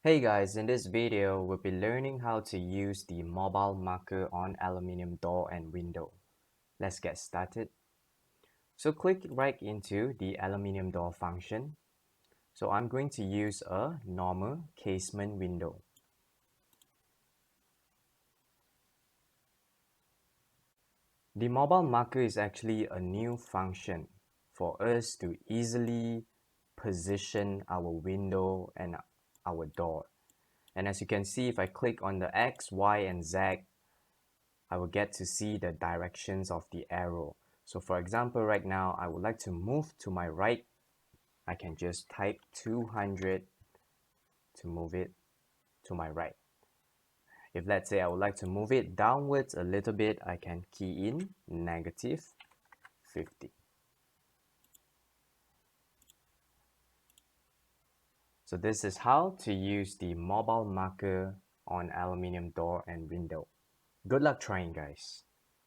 Hey guys, in this video, we'll be learning how to use the mobile marker on aluminium door and window. Let's get started. So click right into the aluminium door function. So I'm going to use a normal casement window. The mobile marker is actually a new function for us to easily position our window and our door. And as you can see, if I click on the X, Y, and Z, I will get to see the directions of the arrow. So for example, right now, I would like to move to my right. I can just type 200 to move it to my right. If let's say I would like to move it downwards a little bit, I can key in -50. So this is how to use the mobile marker on aluminium door and window. Good luck trying, guys.